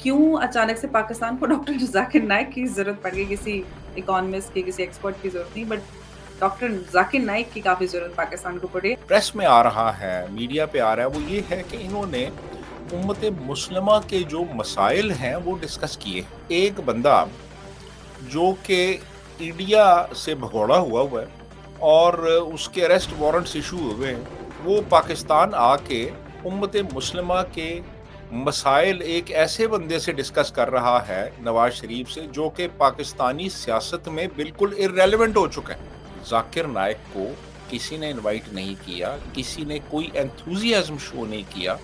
क्यों अचानक से पाकिस्तान को डॉक्टर ज़ाकिर नाइक की ज़रूरत पड़ गई? किसी इकोनॉमिस्ट की, किसी एक्सपर्ट की ज़रूरत नहीं, बट डॉक्टर ज़ाकिर नाइक की काफ़ी ज़रूरत पाकिस्तान को पड़ी। प्रेस में आ रहा है, मीडिया पे आ रहा है, वो ये है कि इन्होंने उम्मत मुस्लिमा के जो मसाइल हैं, वो डिस्कस किए हैं। एक बंदा जो कि इंडिया से भगोड़ा हुआ है और उसके अरेस्ट वारंट्स इशू हुए हैं, वो पाकिस्तान आके उम्मत मुस्लिमा के मसाइल एक ऐसे बंदे से डिस्कस कर रहा है, नवाज शरीफ से, जो कि पाकिस्तानी सियासत में बिल्कुल इर्रेलेवेंट हो चुका है। जाकिर नाइक को किसी ने इनवाइट नहीं किया, किसी ने कोई एंथुसियाज्म शो नहीं किया,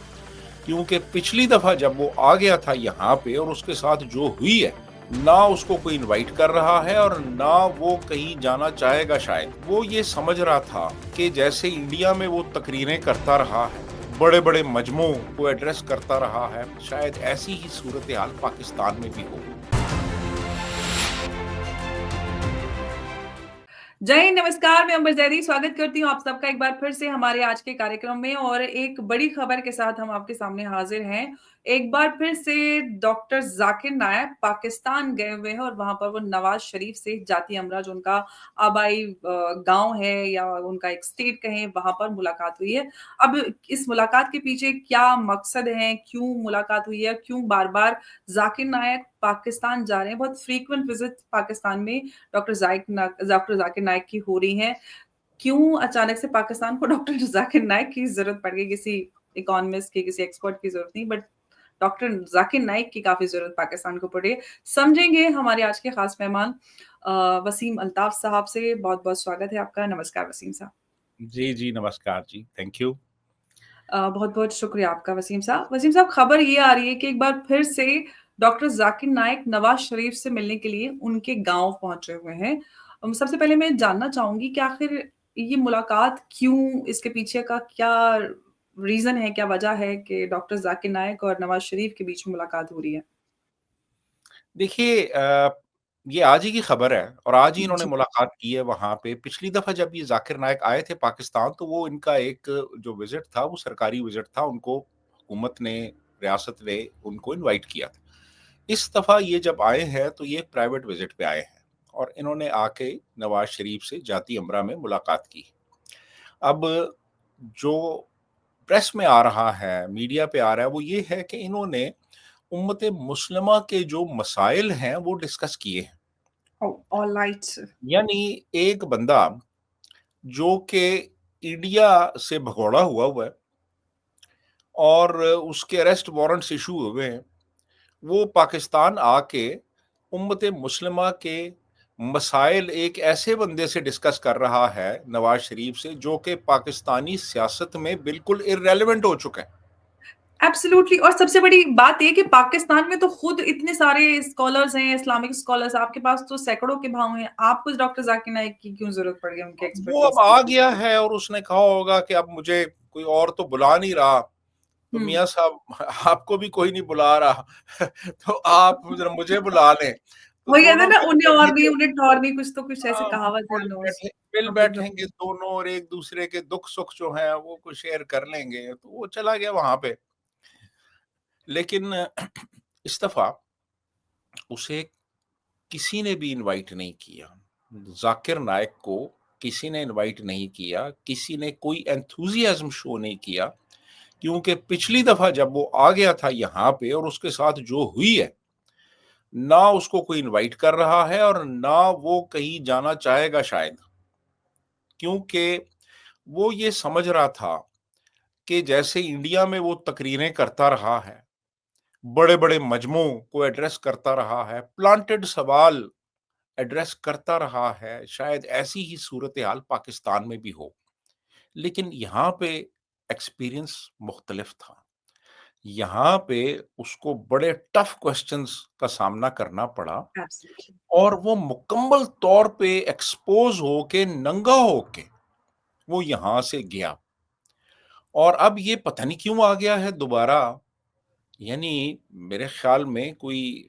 क्योंकि पिछली दफा जब वो आ गया था यहाँ पे और उसके साथ जो हुई है, ना उसको कोई इनवाइट कर रहा है और ना वो कहीं जाना चाहेगा। शायद वो ये समझ रहा था कि जैसे इंडिया में वो तकरीरें करता रहा है, बड़े बड़े मजमों को एड्रेस करता रहा है, शायद ऐसी ही सूरत हाल पाकिस्तान में भी हो। जय हिंद, नमस्कार, मैं अंबर ज़ैदी स्वागत करती हूँ आप सबका एक बार फिर से हमारे आज के कार्यक्रम में और एक बड़ी खबर के साथ हम आपके सामने हाजिर हैं। एक बार फिर से डॉक्टर ज़ाकिर नायक पाकिस्तान गए हुए हैं और वहाँ पर वो नवाज़ शरीफ से जाती अमरा जो उनका आबाई गाँव है या उनका एक स्टेट कहें, वहाँ पर मुलाकात हुई है। अब इस मुलाकात के पीछे क्या मकसद है? क्यों मुलाकात हुई है? क्यों बार-बार ज़ाकिर नायक पाकिस्तान जा रहे हैं? बहुत फ्रीक्वेंट विज़िट पाकिस्तान में डॉक्टर ज़ाकिर नाइक की हो रही हैं। क्यों अचानक से पाकिस्तान को डॉक्टर ज़ाकिर नाइक की ज़रूरत पड़ गई? किसी इकोनॉमिस्ट की, किसी एक्सपर्ट की ज़रूरत नहीं, बट डॉक्टर ज़ाकिर नाइक की काफ़ी ज़रूरत पाकिस्तान को पड़ी है। समझेंगे हमारे आज के खास मेहमान वसीम अल्ताफ साहब से। बहुत-बहुत स्वागत है आपका। नमस्कार वसीम साहब। जी, जी, नमस्कार जी, थैंक यू। बहुत-बहुत शुक्रिया आपका वसीम साहब। वसीम साहब, खबर ये आ रही है कि एक बार फिर से डॉक्टर ज़ाकिर नाइक नवाज़ शरीफ से मिलने के लिए उनके गाँव पहुँचे हुए हैं। सबसे पहले मैं जानना चाहूँगी कि आखिर ये मुलाकात क्यों? इसके पीछे का क्या रीज़न है, क्या वजह है कि डॉक्टर ज़ाकिर नाइक और नवाज़ शरीफ के बीच में मुलाकात हो रही है? देखिए, ये आज ही की खबर है और आज ही इन्होंने जी। मुलाकात की है वहाँ पे। पिछली दफ़ा जब ये ज़ाकिर नाइक आए थे पाकिस्तान, तो वो इनका एक जो विज़िट था, वो सरकारी विज़िट था। उनको हुकूमत ने, रियासत ने उनको इनवाइट किया था। इस दफ़ा ये जब आए हैं, तो ये प्राइवेट विज़िट पे आए हैं और इन्होंने आके नवाज़ शरीफ से जाती अमरा में मुलाकात की। अब जो प्रेस में आ रहा है, मीडिया पे आ रहा है, वो ये है कि इन्होंने उम्मत मुस्लिमा के जो मसाइल हैं, वो डिस्कस किए हैं। ओह! ऑलराइट। यानी एक बंदा जो कि इंडिया से भगोड़ा हुआ है और उसके अरेस्ट वारंट्स इशू हुए हैं, वो पाकिस्तान आके उम्मत मुस्लिमा के मसाइल एक ऐसे बंदे से डिस्कस कर रहा है, नवाज शरीफ से, जो कि पाकिस्तानी सियासत में बिल्कुल इर्रेलेवेंट हो चुका है। एब्सोल्युटली। और सबसे बड़ी बात ये कि पाकिस्तान में तो खुद इतने सारे स्कॉलर्स हैं, इस्लामिक स्कॉलर्स, आपके पास तो सैकड़ों के भाव हैं। आपको डॉक्टर ज़ाकिर नाइक की क्यों ज़रूरत पड़ गई उनके वो अब एक्सपर्टीज़ की? आ गया है और उसने कहा होगा कि अब मुझे कोई और तो बुला नहीं रहा, तो हुँ। मियाँ साहब, आपको भी कोई नहीं बुला रहा तो आप ज़रा मुझे बुला लें। तो वही कहते हैं दोनों ना, मिल उन्हें और नहीं, बैठेंगे। उन्हें ठौर नहीं, कुछ तो कुछ ऐसी हाँ, कहावत है मिल नॉर्थ बैठेंगे दोनों और एक दूसरे के दुख-सुख जो हैं वो कुछ शेयर कर लेंगे। तो वो चला गया वहाँ पे। लेकिन इस दफ़ा उसे किसी ने भी इनवाइट नहीं किया। ज़ाकिर नाइक को किसी ने इनवाइट नहीं किया, किसी ने कोई एंथुसियाज़्म शो नहीं किया, क्योंकि पिछली दफ़ा जब वो आ गया था यहाँ पे और उसके साथ जो हुई है, ना उसको कोई इनवाइट कर रहा है और ना वो कहीं जाना चाहेगा शायद। क्योंकि वो ये समझ रहा था कि जैसे इंडिया में वो तकरीरें करता रहा है, बड़े-बड़े मजमों को एड्रेस करता रहा है, प्लांटेड सवाल एड्रेस करता रहा है, शायद ऐसी ही सूरत-ए-हाल पाकिस्तान में भी हो। लेकिन यहाँ पे एक्सपीरियंस मुख्तलिफ था। यहाँ पे उसको बड़े टफ क्वेश्चंस का सामना करना पड़ा एब्सोल्युटली। और वो मुकम्मल तौर पे एक्सपोज़ होके, नंगा होके वो यहाँ से गया और अब ये पता नहीं क्यों आ गया है दोबारा। यानी मेरे ख़्याल में कोई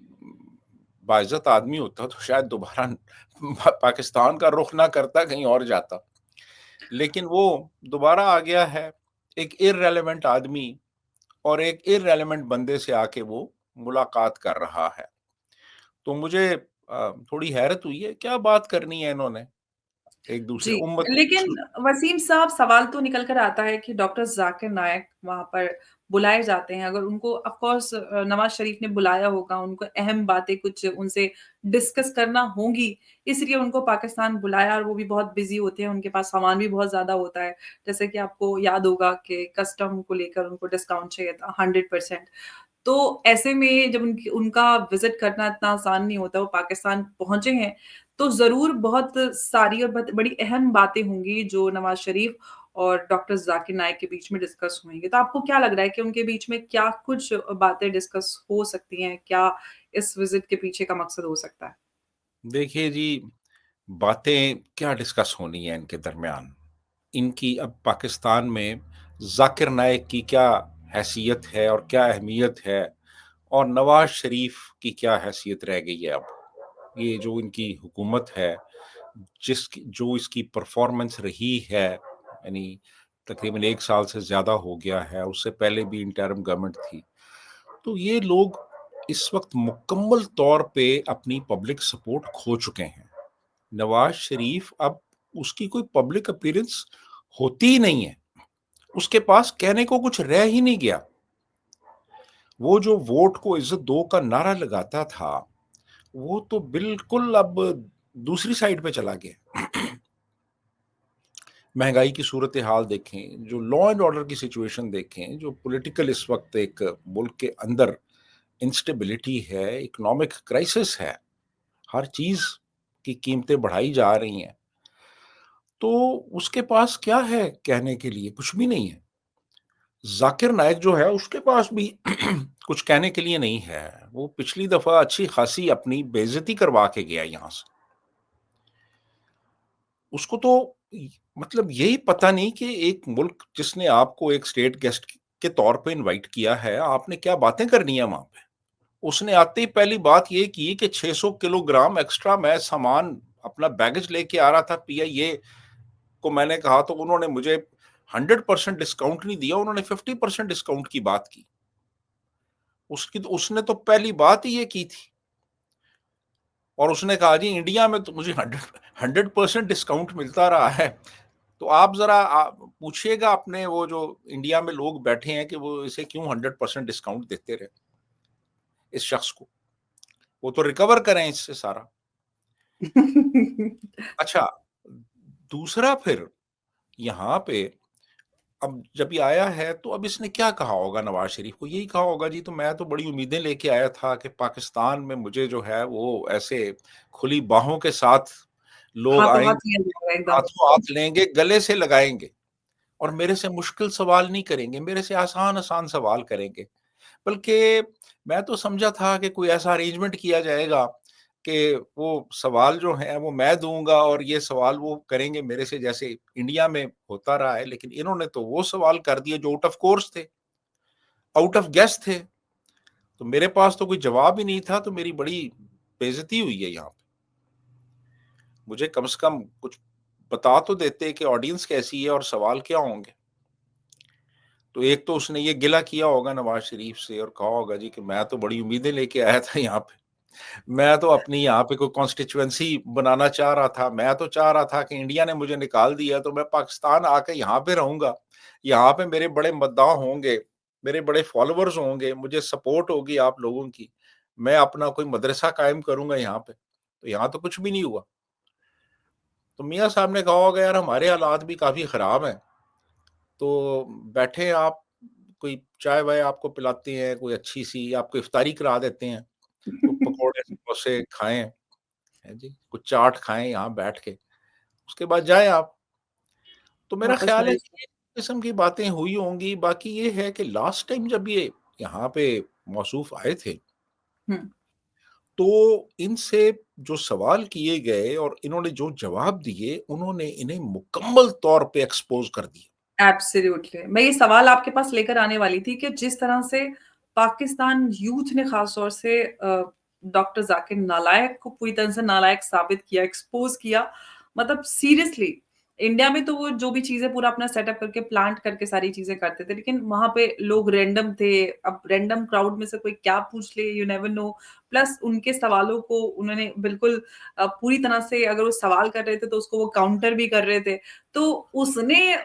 बाइज़्ज़त आदमी होता तो शायद दोबारा पाकिस्तान का रुख ना करता, कहीं और जाता। लेकिन वो दोबारा आ गया है, एक इर्रेलेवेंट आदमी और एक इर्रेलेवेंट बंदे से आके वो मुलाकात कर रहा है। तो मुझे थोड़ी हैरत हुई है, क्या बात करनी है इन्होंने एक दूसरे जी, उम्मत लेकिन वसीम साहब सवाल तो निकल कर आता है कि डॉक्टर ज़ाकिर नायक वहाँ पर बुलाए जाते हैं। अगर उनको ऑफ़ कोर्स नवाज़ शरीफ ने बुलाया होगा, उनको अहम बातें कुछ उनसे डिस्कस करना होंगी, इसलिए उनको पाकिस्तान बुलाया और वो भी बहुत बिज़ी होते हैं, उनके पास सामान भी बहुत ज़्यादा होता है। जैसे कि आपको याद होगा कि कस्टम को लेकर उनको डिस्काउंट चाहिए था 100%। तो ऐसे में जब उनका विज़िट करना इतना आसान नहीं होता, वो पाकिस्तान पहुँचे हैं, तो ज़रूर बहुत सारी और बहुत बड़ी अहम बातें होंगी जो नवाज़ शरीफ और डॉक्टर ज़ाकिर नाइक के बीच में डिस्कस होंगी। तो आपको क्या लग रहा है कि उनके बीच में क्या कुछ बातें डिस्कस हो सकती हैं? क्या इस विज़िट के पीछे का मकसद हो सकता है? देखिए जी, बातें क्या डिस्कस होनी है इनके दरमियान। इनकी अब पाकिस्तान में ज़ाकिर नाइक की क्या हैसियत है और क्या अहमियत है, और नवाज़ शरीफ की क्या हैसियत रह गई है अब। ये जो इनकी हुकूमत है, जो इसकी परफ़ॉर्मेंस रही है, यानी तकरीबन 1 साल से ज़्यादा हो गया है, उससे पहले भी इंटरिम गवर्नमेंट थी। तो ये लोग इस वक़्त मुकम्मल तौर पे अपनी पब्लिक सपोर्ट खो चुके हैं। नवाज़ शरीफ अब उसकी कोई पब्लिक अपीयरेंस होती ही नहीं है। उसके पास कहने को कुछ रह ही नहीं गया। वो जो वोट को इज़्ज़त दो का नारा लगाता था, वो तो बिल्कुल अब दूसरी साइड पे चला गया। महँगाई की सूरत-ए-हाल देखें, जो लॉ एंड ऑर्डर की सिचुएशन देखें, जो पॉलिटिकल इस वक़्त एक मुल्क के अंदर इंस्टेबिलिटी है, इकोनॉमिक क्राइसिस है, हर चीज़ की कीमतें बढ़ाई जा रही हैं। तो उसके पास क्या है कहने के लिए? कुछ भी नहीं है। ज़ाकिर नाइक जो है उसके पास भी कुछ कहने के लिए नहीं है। वो पिछली दफ़ा अच्छी खासी अपनी बेइज़्ज़ती करवा के गया यहाँ से। उसको तो इ मतलब यही पता नहीं कि एक मुल्क जिसने आपको एक स्टेट गेस्ट के तौर पे इनवाइट किया है, आपने क्या बातें करनी है वहाँ पे। उसने आते ही पहली बात ये की कि 600 किलोग्राम एक्स्ट्रा मैं सामान अपना बैगेज लेके आ रहा था, पीआईए को मैंने कहा तो उन्होंने मुझे 100% डिस्काउंट नहीं दिया, उन्होंने 50% डिस्काउंट की बात की। उसने तो पहली बात ही ये की थी, और उसने कहा जी इंडिया में तो मुझे 100% डिस्काउंट मिलता रहा है। तो आप ज़रा पूछिएगा अपने वो जो इंडिया में लोग बैठे हैं कि वो इसे क्यों 100% डिस्काउंट देते रहे, इस शख्स को। वो तो रिकवर करें इससे सारा। अच्छा, दूसरा फिर यहाँ पे अब जब ये आया है तो अब इसने क्या कहा होगा नवाज़ शरीफ को? यही कहा होगा जी, तो मैं तो बड़ी उम्मीदें लेके आया था कि पाकिस्तान में मुझे जो है वो ऐसे खुली बाहों के साथ लोग हाथों-हाथ आएँगे, लिया जाएगा एकदम। हाथों हाथ लेंगे, गले से लगाएँगे और मेरे से मुश्किल सवाल नहीं करेंगे, मेरे से आसान-आसान सवाल करेंगे। बल्कि मैं तो समझा था कि कोई ऐसा अरेंजमेंट किया जाएगा कि वो सवाल जो हैं वो मैं दूँगा और ये सवाल वो करेंगे मेरे से, जैसे इंडिया में होता रहा है। लेकिन इन्होंने तो वो सवाल कर दिए जो आउट ऑफ कोर्स थे, आउट ऑफ गेस थे। तो मेरे पास तो कोई जवाब ही नहीं था, तो मेरी बड़ी बेइज़्ज़ती हुई है यहाँ पे। मुझे कम से कम कुछ बता तो देते कि ऑडियंस कैसी है और सवाल क्या होंगे। तो एक तो उसने ये गिला किया होगा नवाज़ शरीफ से और कहा होगा जी कि मैं तो बड़ी उम्मीदें लेके आया था यहाँ पे। मैं तो अपनी यहाँ पे कोई कॉन्स्टिट्यूएंसी बनाना चाह रहा था। मैं तो चाह रहा था कि इंडिया ने मुझे निकाल दिया तो मैं पाकिस्तान आके यहाँ पे रहूँगा। यहाँ पे मेरे बड़े मद्दाह होंगे, मेरे बड़े फॉलोवर्स होंगे, मुझे सपोर्ट होगी आप लोगों की। मैं अपना कोई मदरसा कायम करूँगा यहाँ पे। तो यहाँ तो कुछ भी नहीं हुआ। तो मियाँ साहब ने कहा होगा यार हमारे हालात भी काफ़ी ख़राब हैं। तो बैठे आप, कोई चाय-वाय आपको पिलाते हैं, कोई अच्छी-सी आपको इफ्तारी करा देते हैं। कोई पकौड़े समोसे खाएँ, हैं जी, कुछ चाट खाएँ यहाँ बैठ के, उसके बाद जाएँ आप। तो मेरा वापस ख़्याल है मेरे कि ये किस्म की बातें हुई होंगी। बाकी ये है कि लास्ट टाइम जब ये यहाँ पे मौसूफ़ आए थे, हुँ। तो इनसे जो सवाल किए गए और इन्होंने जो जवाब दिए, उन्होंने इन्हें मुकम्मल तौर पे एक्सपोज़ कर दिया। एब्सोल्युटली। मैं ये सवाल आपके पास लेकर आने वाली थी कि जिस तरह से पाकिस्तान यूथ ने ख़ास तौर से डॉक्टर ज़ाकिर नालायक को पूरी तरह से नालायक साबित किया, एक्सपोज़ किया। मतलब सीरियसली इंडिया में तो वो जो भी चीज़ें पूरा अपना सेटअप करके प्लांट करके सारी चीज़ें करते थे, लेकिन वहाँ पे लोग रैंडम थे। अब रैंडम क्राउड में से कोई क्या पूछ ले, यू नेवर नो। प्लस उनके सवालों को उन्होंने बिल्कुल पूरी तरह से, अगर वो सवाल कर रहे थे तो उसको वो काउंटर भी कर रहे थे। तो उसने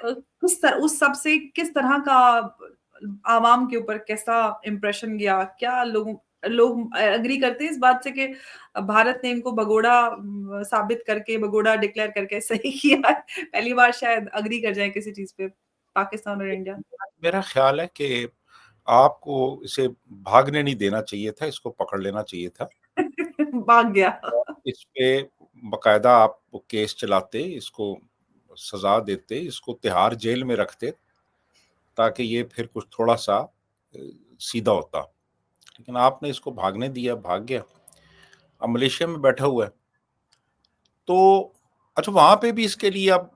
उस सब से किस तरह का आवाम के ऊपर कैसा इंप्रेशन गया? क्या लोग लोग एग्री करते हैं इस बात से कि भारत ने इनको भगोड़ा साबित करके, भगोड़ा डिक्लेयर करके सही किया है? पहली बार शायद एग्री कर जाएँ किसी चीज़ पे, पाकिस्तान और इंडिया। मेरा ख्याल है कि आपको इसे भागने नहीं देना चाहिए था, इसको पकड़ लेना चाहिए था। भाग गया। और इस पे बाकायदा आप केस चलाते, इसको सज़ा देते, इसको तिहाड़ जेल में रखते, ताकि ये फिर कुछ थोड़ा-सा सीधा होता। लेकिन आपने इसको भागने दिया, भाग गया। अब मलेशिया में बैठा हुआ है। तो अच्छा, वहाँ पे भी इसके लिए अब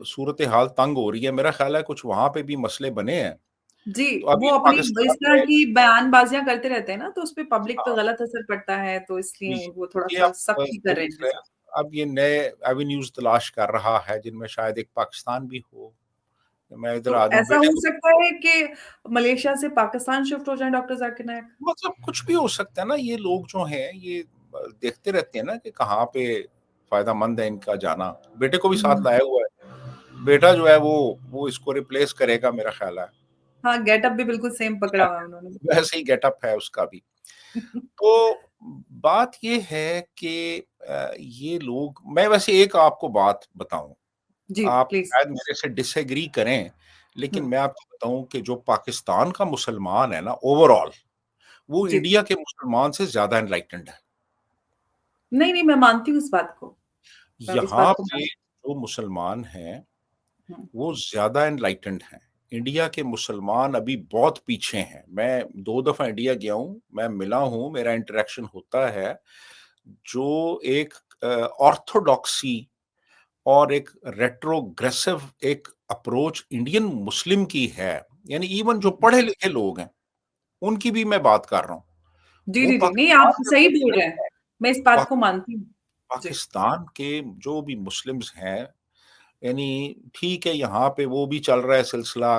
सूरत-ए-हाल तंग हो रही है। मेरा ख़्याल है कुछ वहाँ पे भी मसले बने हैं। जी, तो अब वो ये अपनी पाकिस्तान इस तरह में की बयानबाज़ियाँ करते रहते हैं ना, तो उसपे पब्लिक पे हाँ, गलत असर पड़ता है, तो इसलिए जी, वो ये थोड़ा-सा अब सख्ती कर रहे हैं ज़रूर इनके है। साथ। अब ये नए एवेन्यूज़ तलाश कर रहा है, जिनमें शायद एक पाकिस्तान भी हो। मैं इधर तो आ जाऊँ, ऐसा बेटे हो को सकता है कि मलेशिया से पाकिस्तान शिफ्ट हो जाएँ डॉक्टर ज़ाकिर नायक? मतलब कुछ भी हो सकता है ना। ये लोग जो हैं, ये देखते रहते हैं ना कि कहाँ पे फ़ायदेमंद है इनका जाना। बेटे को भी साथ हुँ। लाया हुआ है। बेटा जो है वो इसको रिप्लेस करेगा, मेरा ख़्याल है। हाँ, गेटअप भी बिल्कुल सेम पकड़ा हुआ है उन्होंने। वैसे ही गेटअप है उसका भी। तो बात ये है कि ये लोग, मैं वैसे एक आपको बात बताऊँ, जी, आप प्लीज़। शायद मेरे से डिसएग्री करें, लेकिन हुँ, मैं आपको बताऊँ कि जो पाकिस्तान का मुसलमान है ना, ओवरऑल, वो जी। इंडिया के मुसलमान से ज़्यादा एनलाइटेंड है। नहीं, नहीं, मैं मानती हूँ इस बात को। मैं इस यहाँ बात को पे मानती जो मुसलमान हैं, हूँ। वो ज़्यादा एनलाइटेंड हैं। इंडिया के मुसलमान अभी बहुत पीछे हैं। मैं 2 दफ़ा इंडिया गया हूँ, मैं मिला हूँ, मेरा इंटरैक्शन होता है। जो एक ऑर्थोडॉक्सी और एक रेट्रोग्रेसिव एक अप्रोच इंडियन मुस्लिम की है, यानी इवन जो हुँ। पढ़े-लिखे लोग हैं, उनकी भी मैं बात कर रहा हूँ। जी, वो जी, जी। नहीं, पाकिस्तान आप में सही वैसे बोल नहीं रहे हैं। है। मैं इस बात पाक को मानती हूँ। जी। पाकिस्तान के जो भी मुस्लिम्स हैं, यानी ठीक है, यहाँ पे वो भी चल रहा है सिलसिला,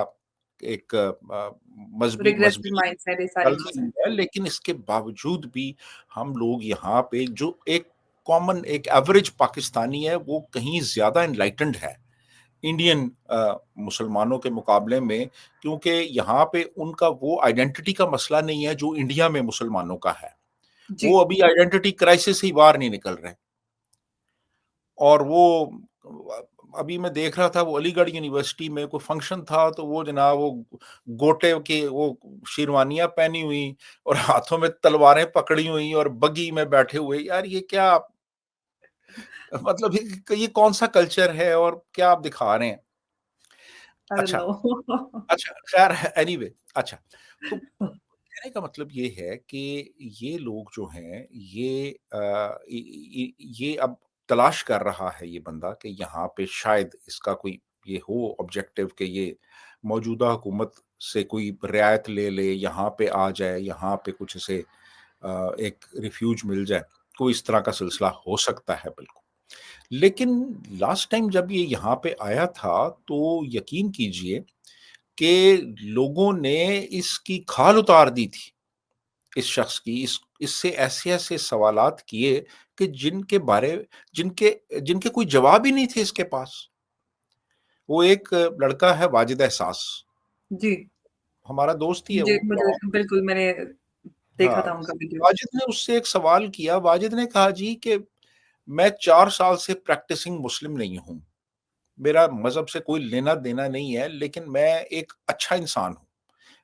एक मज़हबी रिग्रेसिव मज़हबी माइंडसेट ये सारी चल चीज़ें। रही है, लेकिन इसके बावजूद भी हम लोग यहाँ पे जो एक कॉमन एक एवरेज पाकिस्तानी है, वो कहीं ज़्यादा एनलाइटेंड है इंडियन मुसलमानों के मुकाबले में, क्योंकि यहाँ पे उनका वो आइडेंटिटी का मसला नहीं है जो इंडिया में मुसलमानों का है। जी। वो अभी आइडेंटिटी क्राइसिस से ही बाहर नहीं निकल रहे। और वो अभी मैं देख रहा था, वो अलीगढ़ यूनिवर्सिटी में कोई फंक्शन था, तो वो जनाब वो गोटे की वो शेरवानियाँ पहनी हुई और हाथों में तलवारें पकड़ी हुई और बग्गी में बैठे हुए। यार ये क्या, मतलब ये कौन-सा कल्चर है और क्या आप दिखा रहे हैं? आई डोंट अच्छा, नो। अच्छा, ख़ैर एनीवे, अच्छा, तो कहने का मतलब ये है कि ये लोग जो हैं, ये ये अब तलाश कर रहा है ये बंदा कि यहाँ पे शायद इसका कोई ये हो ऑब्जेक्टिव कि ये मौजूदा हुकूमत से कोई रियायत ले ले, यहाँ पे आ जाए, यहाँ पे कुछ इसे एक रिफ्यूज मिल जाए। कोई इस तरह का सिलसिला हो सकता है, बिल्कुल। लेकिन लास्ट टाइम जब ये यहाँ पे आया था, तो यकीन कीजिए कि लोगों ने इसकी खाल उतार दी थी, इस शख्स की। इससे ऐसे-ऐसे सवालात किए कि जिनके जिनके कोई जवाब ही नहीं थे इसके पास। वो एक लड़का है, वाजिद एहसास, जी। हमारा दोस्त ही है मुझे वो। मुझे बिल्कुल मैंने देखा हाँ, था उनका वीडियो। वाजिद ने उससे एक सवाल किया। वाजिद ने कहा जी कि मैं 4 साल से प्रैक्टिसिंग मुस्लिम नहीं हूँ। मेरा मज़हब से कोई लेना-देना नहीं है, लेकिन मैं एक अच्छा इंसान हूँ।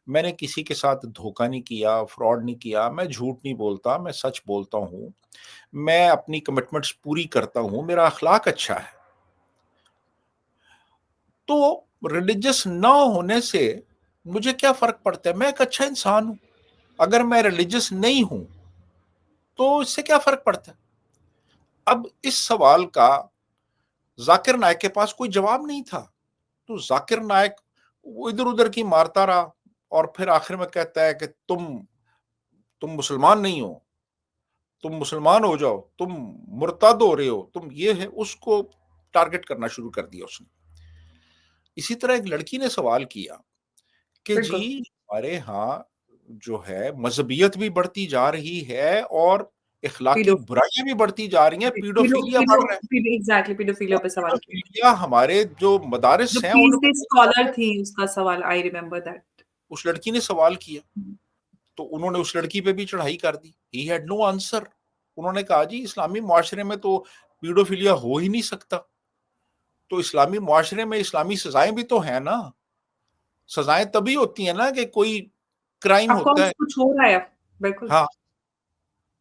मैंने किसी के साथ धोखा नहीं किया, फ्रॉड नहीं किया, मैं झूठ नहीं बोलता, मैं सच बोलता हूँ। मैं अपनी कमिटमेंट्स पूरी करता हूँ, मेरा अखलाक अच्छा है। तो रिलिजियस ना होने से मुझे क्या फ़र्क पड़ता है? मैं एक अच्छा इंसान हूँ। अगर मैं रिलिजियस नहीं हूँ, तो इससे क्या फ़र्क पड़ता है? अब इस सवाल का ज़ाकिर नाइक के पास कोई जवाब नहीं था। तो ज़ाकिर नाइक वो इधर-उधर की मारता रहा और फिर आखिर में कहता है कि तुम मुसलमान नहीं हो, तुम मुसलमान हो जाओ, तुम मुर्ताद हो रहे हो, तुम ये है। उसको टारगेट करना शुरू कर दिया उसने। इसी तरह एक लड़की ने सवाल किया कि जी बिल्कुल। हमारे यहाँ जो है मज़हबियत भी बढ़ती जा रही है और इखलाकी पीडो बुराइयाँ भी बढ़ती जा रही हैं, जी, पीडो पीडोफिलिया पीडो बढ़ रहा है। पीडो एग्ज़ैक्टली पीडोफिलिया और पे सवाल किया। पीडोफिलिया हमारे जो जो मदारिस हैं उनमें पीसी भी स्कॉलर थी उसका सवाल, आई रिमेंबर दैट। उस लड़की ने सवाल किया, हुँ, तो उन्होंने उस लड़की पे भी चढ़ाई कर दी। He had no answer. उन्होंने कहा जी इस्लामी मुआशरे में तो पीडोफिलिया हो ही नहीं सकता। तो इस्लामी मुआशरे में इस्लामी सज़ाएँ भी तो हैं ना। सज़ाएँ तभी होती हैं ना कि कोई क्राइम ऑफ होता कोर्स है। कुछ हो रहा है अब, बिल्कुल। हाँ,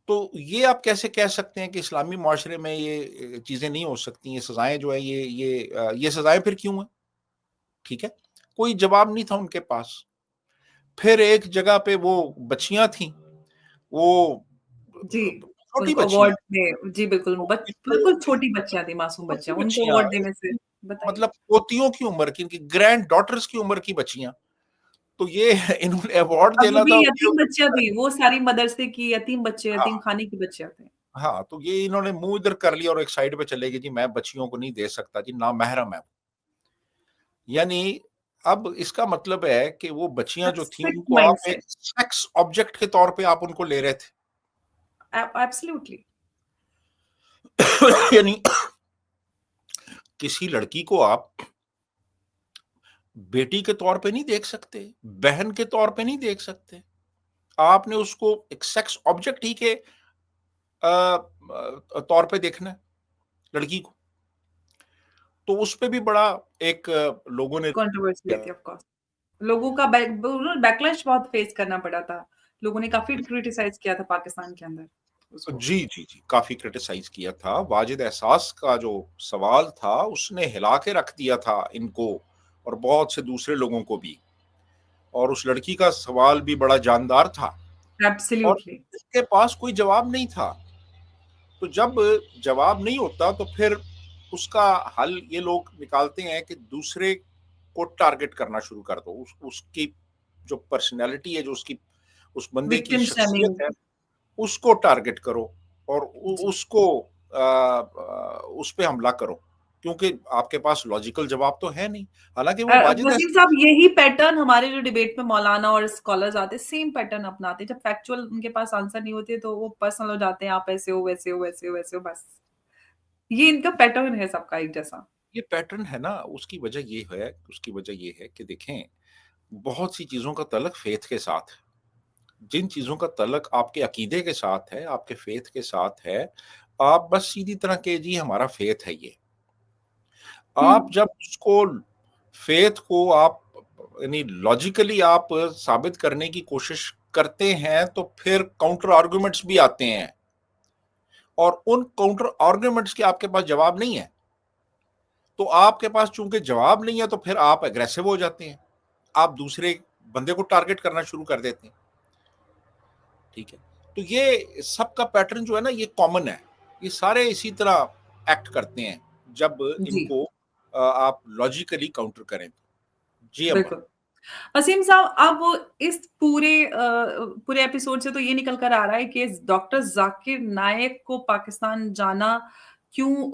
तो ये आप कैसे कह सकते हैं कि इस्लामी मुआशरे में ये चीज़ें नहीं हो सकती, ये सज़ाएँ जो है ये सज़ाएँ फिर क्यों हैं? ठीक है? कोई जवाब नहीं था उनके पास। फिर एक जगह पे वो बच्चियाँ थीं, वो जी, छोटी उनको बच्चियाँ, अवार्ड में जी, बिल्कुल तो इनको बिल्कुल छोटी बच्चियाँ थी, मासूम छोटी बच्चियाँ, उनको बच्चियाँ, अवार्ड देने से बताइए? मतलब पोतियों की उम्र की, इनकी ग्रैंड डॉटर्स की उम्र की बच्चियाँ। तो ये इन्होंने अवार्ड और वो देना भी था ये यतीम बच्चियाँ थी, वो सारी मदरसे की यतीम बच्चे, हाँ, यतीम खाने की बच्चियाँ थे। हाँ, तो ये इन्होंने मुँह इधर कर लिया और एक साइड पे चले गए जी मैं बच्चियों को नहीं दे सकता जी, नामहरम है। यानी अब इसका मतलब है कि वो बच्चियाँ जो दैट्स थीं सिक उनको आप एक माइंडसेट। सेक्स ऑब्जेक्ट के तौर पे आप उनको ले रहे थे। एब्सोल्युटली। यानी किसी लड़की को आप बेटी के तौर पे नहीं देख सकते, बहन के तौर पे नहीं देख सकते। आपने उसको एक सेक्स ऑब्जेक्ट ही के तौर पे देखना है लड़की को। तो उस पे भी बड़ा एक लोगों ने कंट्रोवर्सी आई थी ऑफ कोर्स। लोगों का बैकलैश बहुत फेस करना पड़ा था। लोगों ने काफ़ी क्रिटिसाइज़ किया था पाकिस्तान के अंदर उसको। जी, जी, जी, काफ़ी क्रिटिसाइज़ किया था। वाजिद एहसास का जो सवाल था, उसने हिला के रख दिया था इनको और बहुत से दूसरे लोगों को भी। और उस लड़की का सवाल भी बड़ा जानदार था और एब्सोल्युटली। उसके पास कोई जवाब नहीं था। तो जब जवाब नहीं होता तो फिर उसका हल ये लोग निकालते हैं कि दूसरे को टारगेट करना शुरू कर दो। उसकी जो पर्सनैलिटी है, जो उसकी उस बंदे की विक्टिम शख्सियत शेमिंग। है, उसको टारगेट करो और जी। उसको उस पे हमला करो। क्योंकि आपके पास लॉजिकल जवाब तो है नहीं। हालाँकि वो वाजिद वसीम साहब यही पैटर्न हमारे जो डिबेट में मौलाना और स्कॉलर्स आते हैं, सेम पैटर्न अपनाते हैं। जब फैक्चुअल उनके पास आंसर नहीं होते तो वो पर्सनल हो जाते हैं, आप ऐसे हो, वैसे हो, वैसे हो, वैसे हो, बस। ये इनका पैटर्न है सबका एक जैसा। ये पैटर्न है ना, उसकी वजह ये है कि देखें, बहुत सी चीज़ों का तल्लक फ़ेथ के साथ है। जिन चीज़ों का तल्लक आपके अकीदे के साथ है, आपके फ़ेथ के साथ है, आप बस सीधी तरह कहिए जी हमारा फ़ेथ है ये। हुँ। आप जब उसको फ़ेथ को आप यानी लॉजिकली आप साबित करने की कोशिश करते हैं, तो फिर काउंटर आर्गुमेंट्स भी आते हैं और उन काउंटर आर्गुमेंट्स के आपके पास जवाब नहीं है। तो आपके पास चूँकि जवाब नहीं है, तो फिर आप एग्रेसिव हो जाते हैं। आप दूसरे बंदे को टारगेट करना शुरू कर देते हैं। ठीक है? तो ये सबका पैटर्न जो है ना, ये कॉमन है। ये सारे इसी तरह एक्ट करते हैं, जब जी, इनको आप लॉजिकली काउंटर करें। जी, अम्मा। बिल्कुल। वसीम साहब, अब इस पूरे एपिसोड से तो ये निकल कर आ रहा है कि डॉक्टर ज़ाकिर नायक को पाकिस्तान जाना क्यों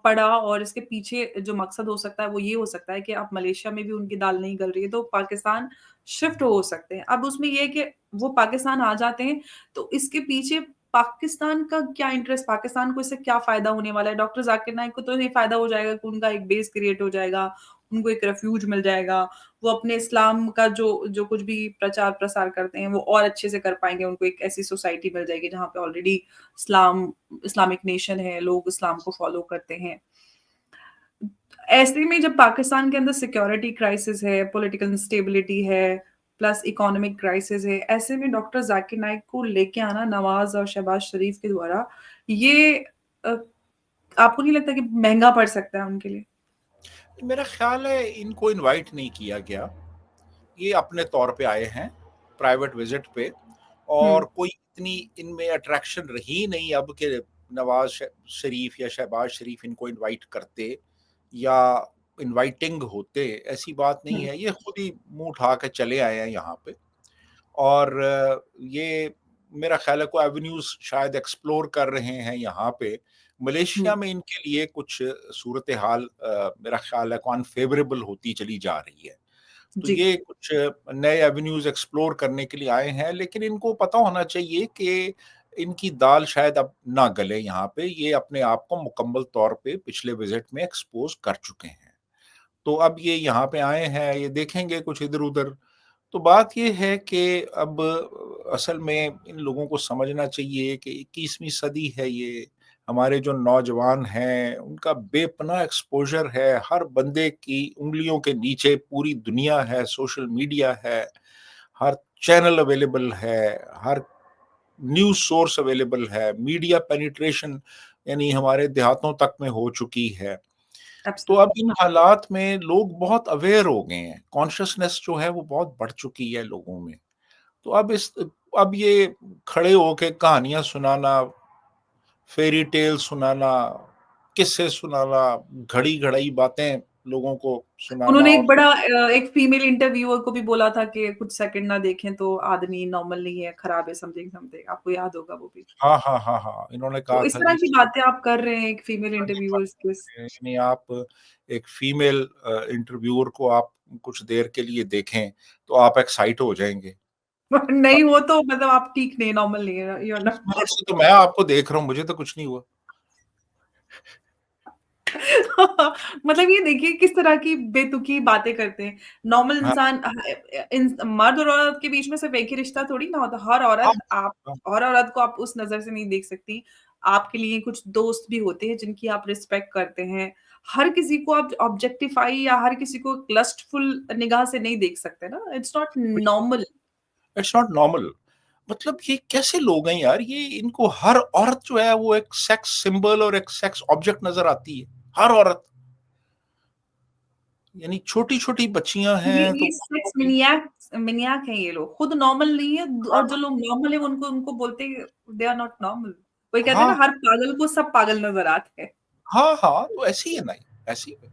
पड़ा और इसके पीछे जो मकसद हो सकता है वो ये हो सकता है कि अब मलेशिया में भी उनकी दाल नहीं गल रही है तो पाकिस्तान शिफ्ट हो सकते हैं। अब उसमें ये है कि वो पाकिस्तान आ जाते हैं तो इसके पीछे पाकिस्तान का क्या इंटरेस्ट, पाकिस्तान को इससे क्या फ़ायदा होने वाला है? डॉक्टर ज़ाकिर नायक को तो ये फ़ायदा हो जाएगा कि उनका एक बेस क्रिएट हो जाएगा, उनको एक रेफ्यूज मिल जाएगा। वो अपने इस्लाम का जो जो कुछ भी प्रचार-प्रसार करते हैं, वो और अच्छे से कर पाएँगे। उनको एक ऐसी सोसाइटी मिल जाएगी जहाँ पे ऑलरेडी इस्लामिक नेशन है, लोग इस्लाम को फ़ॉलो करते हैं। ऐसे में जब पाकिस्तान के अंदर सिक्योरिटी क्राइसिस है, पॉलिटिकल इंस्टेबिलिटी है, प्लस इकोनॉमिक क्राइसिस है, ऐसे में डॉक्टर ज़ाकिर नाइक को लेके आना नवाज़ और शहबाज़ शरीफ के द्वारा, ये अ, आपको नहीं लगता कि महँगा पड़ सकता है उनके लिए? मेरा ख़्याल है इनको इनवाइट नहीं किया गया। ये अपने तौर पे आए हैं, प्राइवेट विज़िट पे हुँ, और कोई इतनी इनमें अट्रैक्शन रही नहीं अब कि नवाज़ शरीफ या शहबाज़ शरीफ इनको इनवाइट करते या इनवाइटिंग होते, ऐसी बात नहीं हुँ, है। ये खुद ही मुँह उठा के चले आए हैं यहाँ पे और ये मेरा ख्याल है कोई एवेन्यूज़ शायद एक्सप्लोर कर रहे हैं यहाँ पे। हुँ, मलेशिया में इनके लिए कुछ सूरत-ए-हाल मेरा ख्याल है को अनफ़ेवरेबल होती चली जा रही है। तो जी। ये कुछ नए एवेन्यूज़ एक्सप्लोर करने के लिए आए हैं, लेकिन इनको पता होना चाहिए कि इनकी दाल शायद अब ना गले यहाँ पे, ये अपने आप को मुकम्मल तौर पे पिछले विज़िट में एक्सपोज़ कर चुके हैं। तो अब ये यहाँ पे आए हैं, ये देखेंगे कुछ इधर-उधर। तो बात ये है कि अब असल में इन लोगों को समझना चाहिए कि 21वीं सदी है ये, हमारे जो नौजवान हैं, उनका बेपनाह एक्सपोज़र है, हर बंदे की उँगलियों के नीचे पूरी दुनिया है, सोशल मीडिया है, हर चैनल अवेलेबल है, हर न्यूज़ सोर्स अवेलेबल है, मीडिया पेनिट्रेशन यानी हमारे देहातों तक में हो चुकी है। तो अब एब्सोल्युटली। इन हालात में लोग बहुत अवेयर हो गए हैं, कॉन्शसनेस जो है वो बहुत बढ़ चुकी है लोगों में। तो अब ये खड़े होके कहानियाँ सुनाना, फेयरी टेल सुनाना, किस्से सुनाना, घड़ी-घड़ाई बातें लोगों को सुनाना उन्होंने और एक बड़ा एक फीमेल इंटरव्यूअर को भी बोला था कि कुछ सेकंड ना देखें तो आदमी नॉर्मल नहीं है, खराब है, समथिंग समथिंग। आपको याद होगा वो भी। हाँ, हाँ, हाँ, हाँ, इन्होंने तो कहा इस था तरह जी की बातें आप कर रहे हैं एक फीमेल इंटरव्यूअर्स के यानी आप एक फीमेल इंटरव्यूअर को आप कुछ देर के लिए देखें, तो आप एक्साइट हो जाएँगे। नहीं वो तो मतलब आप ठीक नहीं, नॉर्मल नहीं है, यू आर 20 नॉट। मिनट से तो मैं आपको देख रहा हूँ, मुझे तो कुछ नहीं हुआ। मतलब ये देखिए किस तरह की बेतुकी बातें करते हैं। नॉर्मल हाँ, इंसान मर्द और औरत के बीच में सिर्फ एक ही रिश्ता थोड़ी ना होता। हाँ, हाँ। हर औरत को आप उस नज़र से नहीं देख सकती। आपके लिए कुछ दोस्त भी होते हैं जिनकी आप रिस्पेक्ट करते हैं। हर किसी को आप ऑब्जेक्टिफाई या हर किसी को लस्टफुल निगाह से नहीं देख सकते ना। इट्स नॉट बिल्कुल, नॉर्मल। It's not normal. मतलब ये कैसे लोग हैं यार, ये इनको हर औरत जो है वो एक सेक्स सिंबल और एक सेक्स ऑब्जेक्ट नज़र आती है, हर औरत। यानी छोटी-छोटी बच्चियाँ हैं तो ये वो सेक्स भी मैनिएक हैं ये लोग। खुद नॉर्मल नहीं है हाँ, और जो लोग नॉर्मल है उनको उनको बोलते हैं दे आर नॉट नॉर्मल। वही कहते हैं हाँ, ना हर पागल को सब पागल नज़र आते हैं। हाँ, हाँ, तो ऐसे ही है ना, ऐसे ही है।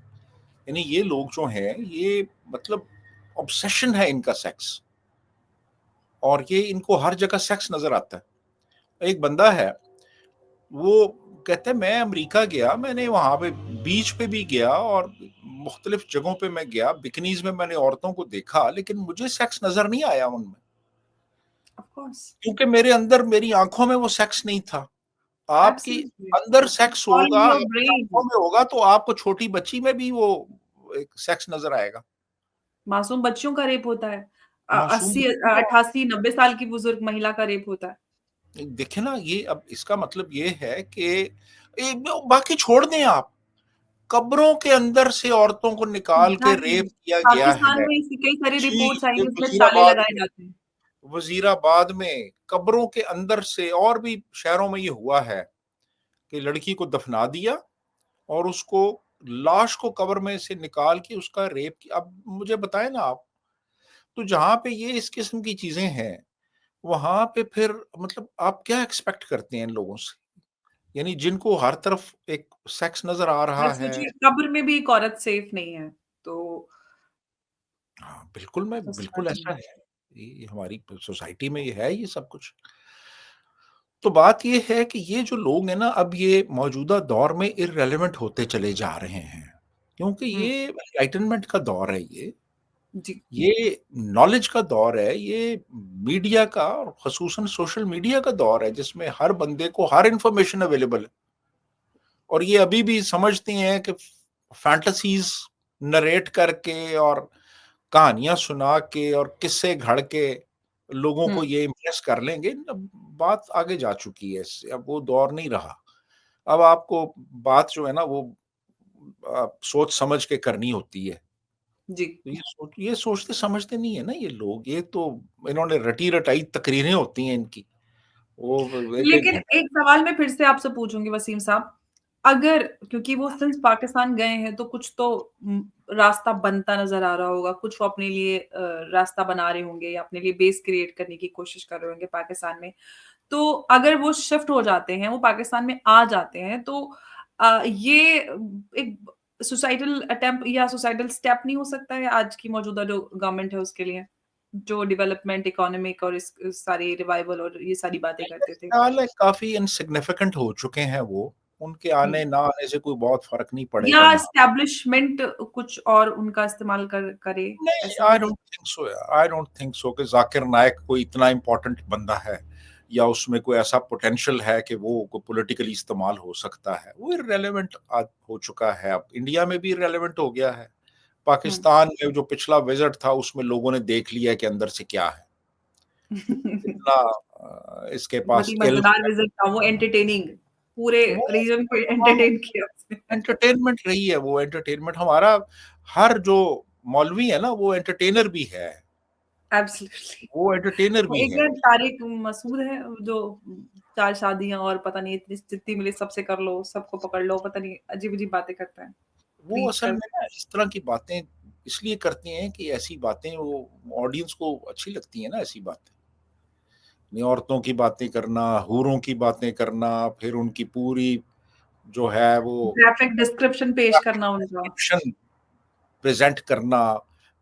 यानी ये लोग जो हैं, ये मतलब ऑब्सेशन है इनका सेक्स और ये इनको हर जगह सेक्स नज़र आता है। एक बंदा है, वो कहता है मैं अमेरिका गया, मैंने वहाँ पे बीच पे भी गया और मुख्तलिफ जगहों पे मैं गया, बिकिनीज़ में मैंने औरतों को देखा, लेकिन मुझे सेक्स नज़र नहीं आया उनमें, ऑफ कोर्स, क्योंकि मेरे अंदर मेरी आँखों में वो सेक्स नहीं था। आपकी एब्सोल्युटली। अंदर सेक्स ऑल होगा, इन योर आपकी आँखों ब्रेन। में होगा तो आपको छोटी बच्ची में भी वो एक सेक्स नज़र आएगा। मासूम बच्चियों का रेप होता है। मासूम 80 बच्चों का 88 90 साल की बुजुर्ग महिला का रेप होता है। देखिए ना ये अब इसका मतलब ये है कि बाकी छोड़ दें आप, कब्रों के अंदर से औरतों को निकाल के एग्ज़ैक्टली। रेप किया गया पाकिस्तान है। में ऐसी कई सारी जी, रिपोर्ट्स आई ये हैं जिसमें ताले लगाए जाते हैं। वज़ीराबाद में कब्रों के अंदर से और भी शहरों में ये हुआ है कि लड़की को दफना दिया और उसको लाश को कब्र में से निकाल के उसका रेप किया। अब मुझे बताएँ ना आप, तो जहाँ पे ये इस किस्म की चीज़ें हैं, वहाँ पे फिर मतलब आप क्या एक्सपेक्ट करते हैं इन लोगों से? यानी जिनको हर तरफ एक सेक्स नज़र आ और रहा है। सोचिए कब्र में भी एक औरत सेफ नहीं है। तो हाँ, जस्ट बिल्कुल इमेजिन। ऐसा है। ये हमारी सोसाइटी में ये है ये सब कुछ। तो बात ये है कि ये जो लोग हैं ना, अब ये मौजूदा दौर में इर्रेलेवेंट होते चले जा रहे हैं। क्योंकि हुँ, ये एनलाइटनमेंट का दौर है ये। जी। ये नॉलेज का दौर है, ये मीडिया का और ख़ुसूसन सोशल मीडिया का दौर है, जिसमें हर बंदे को हर इन्फॉर्मेशन अवेलेबल है। और ये अभी भी समझती हैं कि फैंटेसीज़ नरेट करके और कहानियाँ सुना के और किस्से घड़ के लोगों हुँ, को ये इम्प्रेस कर लेंगे। अब बात आगे जा चुकी है इससे, अब वो दौर नहीं रहा। अब आपको बात जो है ना वो सोच समझ के करनी होती है। जी। तो ये सोचते समझते नहीं है ना ये लोग, ये तो इन्होंने रटी-रटाई तकरीरें होती हैं इनकी। वो 1-1 लेकिन घंटे एक सवाल मैं फिर से आपसे पूछूँगी वसीम साहब, अगर क्योंकि वो सिंस पाकिस्तान गए हैं तो कुछ तो रास्ता बनता नज़र आ रहा होगा, कुछ वो अपने लिए रास्ता बना रहे होंगे या अपने लिए बेस क्रिएट करने की कोशिश कर रहे होंगे पाकिस्तान में। तो अगर वो शिफ्ट हो जाते हैं, वो पाकिस्तान में आ जाते हैं तो ये एक सोसाइटल अटेम्प्ट या सोसाइटल स्टेप नहीं हो सकता है आज की मौजूदा जो गवर्नमेंट है उसके लिए? जो डेवलपमेंट, इकोनॉमिक और इस सारी रिवाइवल और ये सारी बातें मेरा करते थे। ख्याल है काफ़ी इनसिग्निफिकेंट हो चुके हैं वो। उनके हुँ। आने ना आने से कोई बहुत फ़र्क नहीं या पड़ेगा यहाँ। एस्टेब्लिशमेंट कुछ और उनका इस्तेमाल करे, नहीं, ऐसा? आई डोंट थिंक सो कि ज़ाकिर नाइक कोई इतना इम्पोर्टेंट बंदा है या उसमें कोई ऐसा पोटेंशियल है कि वो को पॉलिटिकली इस्तेमाल हो सकता है। वो इर्रेलेवेंट हो चुका है, अब इंडिया में भी इर्रेलेवेंट हो गया है। हुँ। पाकिस्तान में जो पिछला विज़िट था उसमें लोगों ने देख लिया कि अंदर से क्या है। इतना इसके बहुत पास ही इल्म मज़ेदार है। विज़िट था वो, एंटरटेनिंग, पूरे वो रीजन को हाँ, एंटरटेन किया उसने। एंटरटेनमेंट रही है वो एंटरटेनमेंट हमारा हर जो मौलवी है ना वो एंटरटेनर भी है। एब्सोल्युटली। वो एंटरटेनर वो भी एक है। ना तारिक मसूद है जो 4 शादियाँ और पता नहीं इतनी जितनी मिली सबसे कर लो, सबको पकड़ लो, पता नहीं अजीब-अजीब बातें करता है, वो प्रीच असल कर। में ना इस तरह की बातें इसलिए करती हैं कि ऐसी बातें वो ऑडियंस को अच्छी लगती हैं ना ऐसी बातें। अपनी औरतों की बातें करना, हूरों की बातें करना, फिर उनकी पूरी जो है वो ग्राफिक डिस्क्रिप्शन पेश करना उनका। डिस्क्रिप्शन प्रेज़ेंट करना,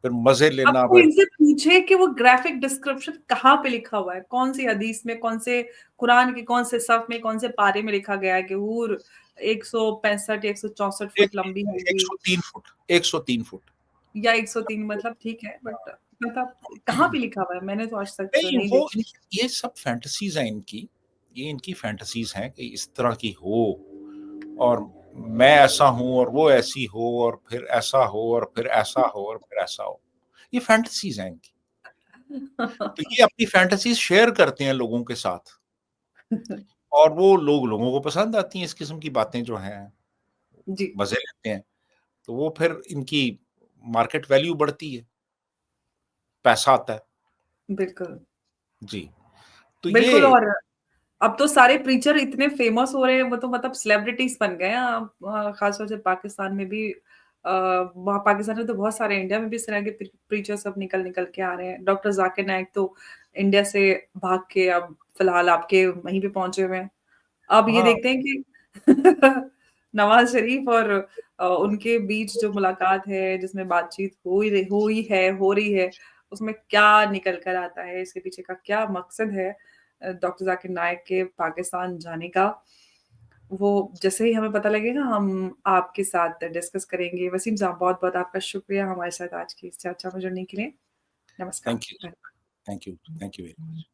फिर मज़े अब लेना कोई फिर इनसे पूछे कि वो ग्राफिक डिस्क्रिप्शन कहाँ पे लिखा हुआ है? कौन-सी हदीस में, कौन से कुरान के कौन से सफ़ में, कौन से पारे में लिखा गया है कि हूर 165 या 164 एक फुट लंबी होगी 103 फुट 103 फुट। या 103, मतलब ठीक है, बट मतलब कहाँ पे लिखा हुआ है? मैंने तो आज तक नहीं, नहीं वो देखा। इन ये सब फैंटेसीज़ हैं इनकी। ये इनकी फैंटेसीज़ हैं कि इस तरह की हो और मैं ऐसा हूँ और वो ऐसी हो और फिर ऐसा हो और फिर ऐसा हो और फिर ऐसा हो। ये फैंटेसीज़ हैं इनकी। तो ये अपनी फैंटेसीज़ शेयर करते हैं लोगों के साथ और वो लोगों को पसंद आती हैं इस किस्म की बातें जो हैं, जी, मज़े लेते हैं। तो वो फिर इनकी मार्केट वैल्यू बढ़ती है, पैसा आता है। बिल्कुल। जी, तो बिल्कुल। ये और अब तो सारे प्रीचर इतने फेमस हो रहे हैं, वो तो मतलब सेलिब्रिटीज़ बन गए हैं। अब ख़ास तौर से पाकिस्तान में भी वहाँ पाकिस्तान में तो बहुत सारे, इंडिया में भी इस तरह के प्रीचर्स अब निकल-निकल के आ रहे हैं। डॉक्टर ज़ाकिर नाइक तो इंडिया से भाग के अब फ़िलहाल आपके वहीं पे पहुँचे हुए हैं। अब ये हाँ, देखते हैं कि नवाज़ शरीफ और उनके बीच जो मुलाकात है, जिसमें बातचीत हो रही है, उसमें क्या निकल कर आता है, इसके पीछे का क्या मकसद है डॉक्टर ज़ाकिर नाइक के पाकिस्तान जाने का, वो जैसे ही हमें पता लगेगा हम आपके साथ डिस्कस करेंगे। वसीम साहब, बहुत-बहुत आपका शुक्रिया हमारे साथ आज की इस चर्चा में जुड़ने के लिए। थैंक यू, नमस्कार। Thank you very much.